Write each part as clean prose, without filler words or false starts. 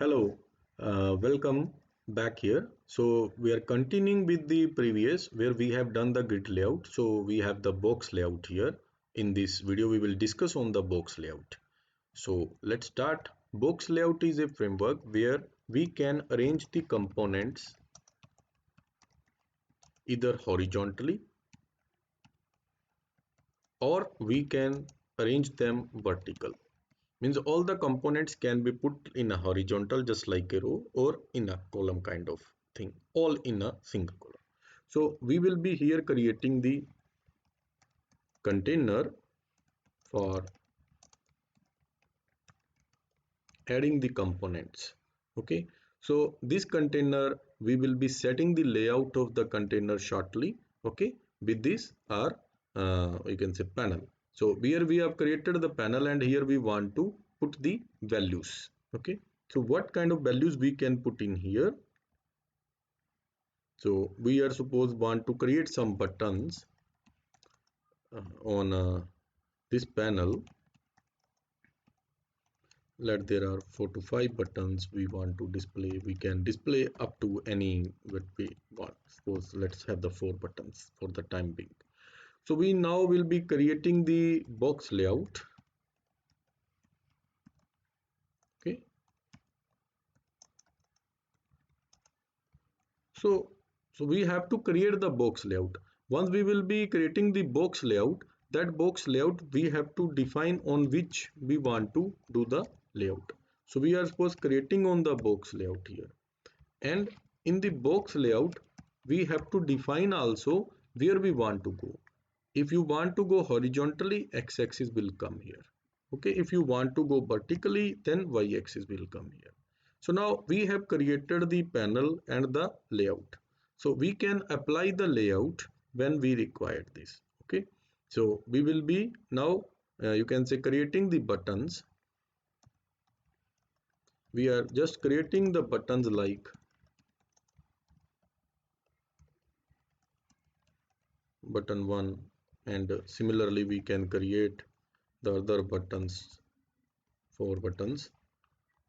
Hello, welcome back here. So we are continuing with the previous where we have done the grid layout. So we have the box layout here. In this video, we will discuss on the box layout. So let's start. Box layout is a framework where we can arrange the components either horizontally or we can arrange them vertical. Means all the components can be put in a horizontal just like a row or in a column kind of thing, all in a single column. So we will be here creating the container for adding the components. Okay, so this container we will be setting the layout of the container shortly. Okay, with this our you can say panel. So here we have created the panel and here we want to put the values. Okay, so what kind of values we can put in here? So we are suppose want to create some buttons on this panel. Let there are 4 to 5 buttons we want to display. We can display up to any what we want. Suppose let's have the 4 buttons for the time being. So we now will be creating the box layout. Okay, so we have to create the box layout. Once we will be creating the box layout, that box layout we have to define on which we want to do the layout. So we are suppose creating on the box layout here, and in the box layout we have to define also where we want to go. If you want to go horizontally, x-axis will come here. Okay, if you want to go vertically, then y-axis will come here. So now we have created the panel and the layout, so we can apply the layout when we require this. Okay, so we will be now you can say creating the buttons. We are just creating the buttons like button 1, and similarly we can create the other buttons, 4 buttons.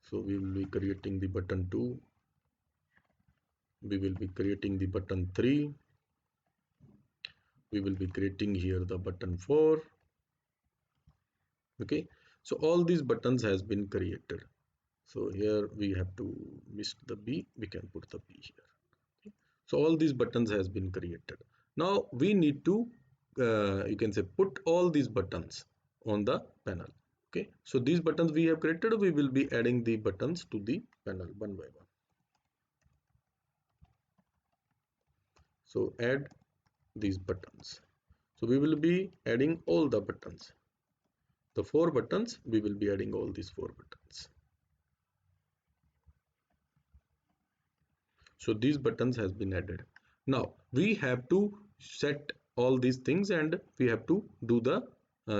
So we will be creating the button 2, we will be creating the button 3, we will be creating here the button 4. Okay, so all these buttons has been created. So here we have to miss the B, we can put the B here. Okay, so all these buttons has been created. Now we need to you can say put all these buttons on the panel. Okay, so these buttons we have created, we will be adding the buttons to the panel one by one. So add these buttons. So we will be adding all the buttons, the 4 buttons, we will be adding all these 4 buttons. So these buttons has been added. Now we have to set all these things and we have to do the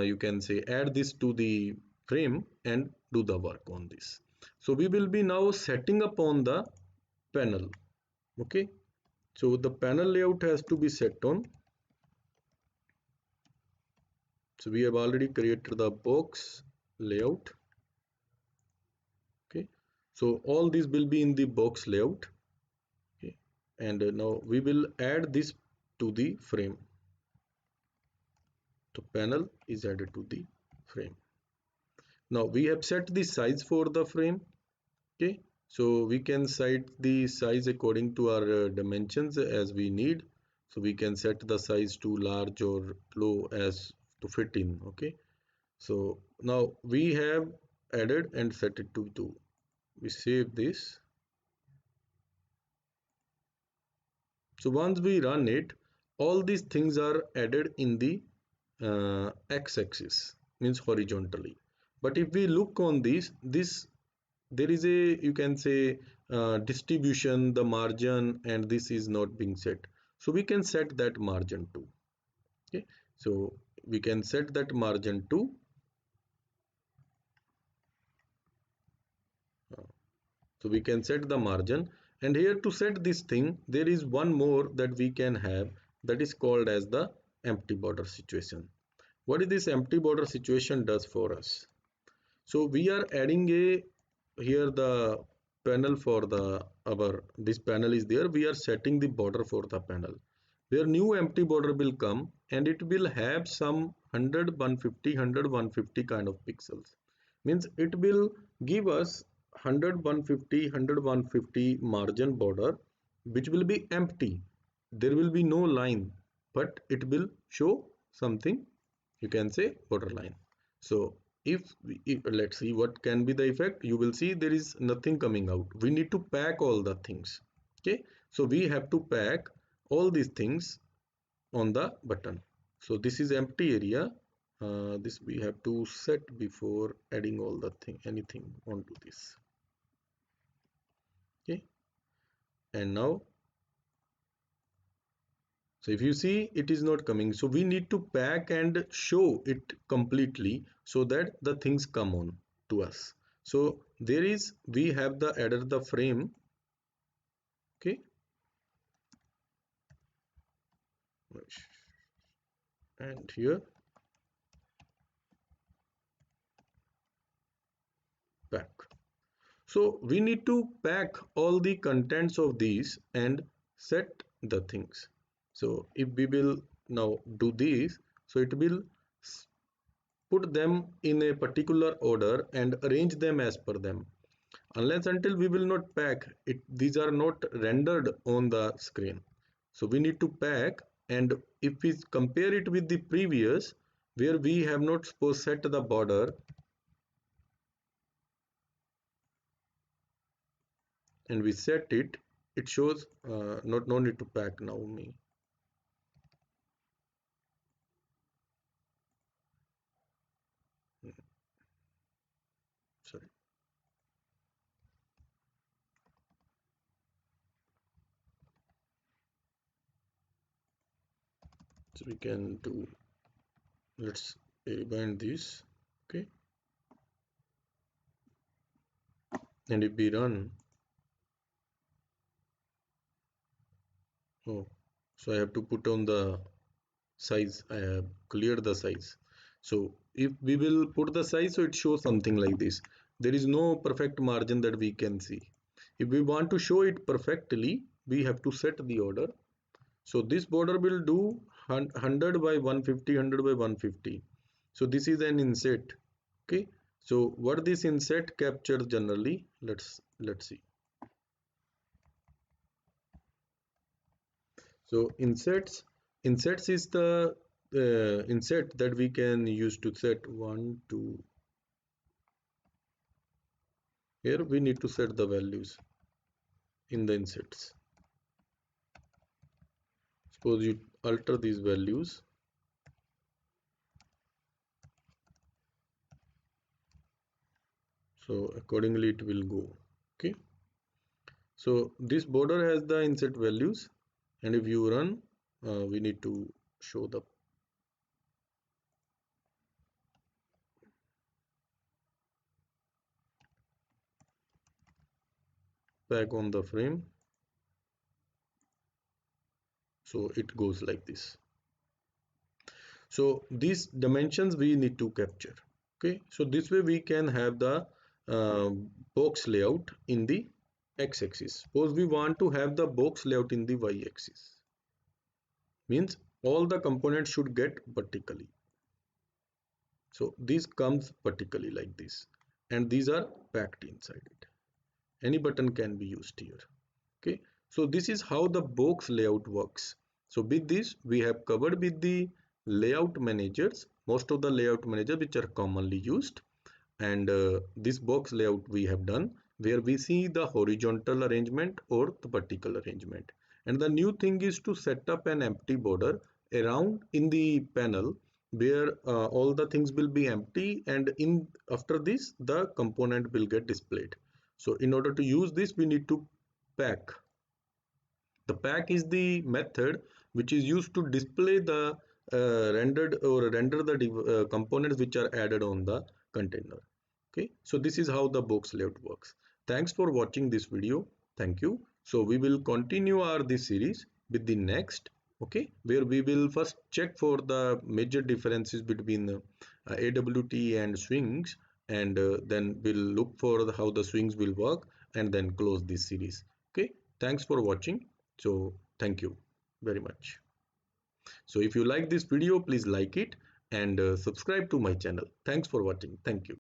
you can say add this to the frame and do the work on this. So we will be now setting up on the panel. Okay, so the panel layout has to be set on. So we have already created the box layout. Okay, so all these will be in the box layout. Okay, and now we will add this to the frame. So panel is added to the frame. Now we have set the size for the frame. Okay, so we can set the size according to our dimensions as we need. So we can set the size to large or low as to fit in. Okay, so now we have added and set it to 2. We save this. So once we run it, all these things are added in the x-axis, means horizontally. But if we look on this there is a you can say distribution, the margin, and this is not being set. So we can set that margin too. Okay, so we can set that margin too. So we can set the margin, and here to set this thing there is one more that we can have, that is called as the empty border situation. What is this empty border situation does for us? So we are adding a here the panel for the our this panel is there, we are setting the border for the panel, where new empty border will come and it will have some 100 150 100 150 kind of pixels. Means it will give us 100 150 100 150 margin border, which will be empty. There will be no line, but it will show something, you can say borderline. So if let's see what can be the effect. You will see there is nothing coming out. We need to pack all the things. Okay, so we have to pack all these things on the button. So this is empty area. This we have to set before adding all the thing anything onto this. Okay, and now, so if you see it is not coming, so we need to pack and show it completely so that the things come on to us. So there is, we have the added the frame. Okay, and here pack. So we need to pack all the contents of these and set the things. So if we will now do this, so it will put them in a particular order and arrange them as per them. Unless until we will not pack it, these are not rendered on the screen. So we need to pack, and if we compare it with the previous, where we have not suppose set the border and we set it, it shows not no need to pack now me. Sorry. So we can do, let's rebind this. Okay, and if we run, oh, so I have to put on the size. I have cleared the size. So if we will put the size, so it shows something like this. There is no perfect margin that we can see. If we want to show it perfectly, we have to set the order. So this border will do 100 by 150 100 by 150. So this is an inset. Okay, so what this inset captures generally, let's see. So insets is the inset that we can use to set one, two. Here we need to set the values in the insets. Suppose you alter these values. So accordingly it will go. Okay. So this border has the inset values, and if you run, we need to show the pack on the frame. So it goes like this. So these dimensions we need to capture. Okay, so this way we can have the uh, box layout in the x-axis. Suppose we want to have the box layout in the y-axis, means all the components should get vertically. So this comes vertically like this, and these are packed inside it. Any button can be used here. Okay, so this is how the box layout works. So with this we have covered with the layout managers, most of the layout managers which are commonly used, and this box layout we have done, where we see the horizontal arrangement or the vertical arrangement. And the new thing is to set up an empty border around in the panel, where all the things will be empty, and in after this the component will get displayed. So in order to use this, we need to pack. The pack is the method which is used to display the rendered or render the components which are added on the container. Okay, so this is how the box layout works. Thanks for watching this video. Thank you. So we will continue our this series with the next. Okay, where we will first check for the major differences between AWT and swings, and then we'll look for how the swings will work and then close this series. Okay, thanks for watching. So thank you very much. So if you like this video, please like it and subscribe to my channel. Thanks for watching. Thank you.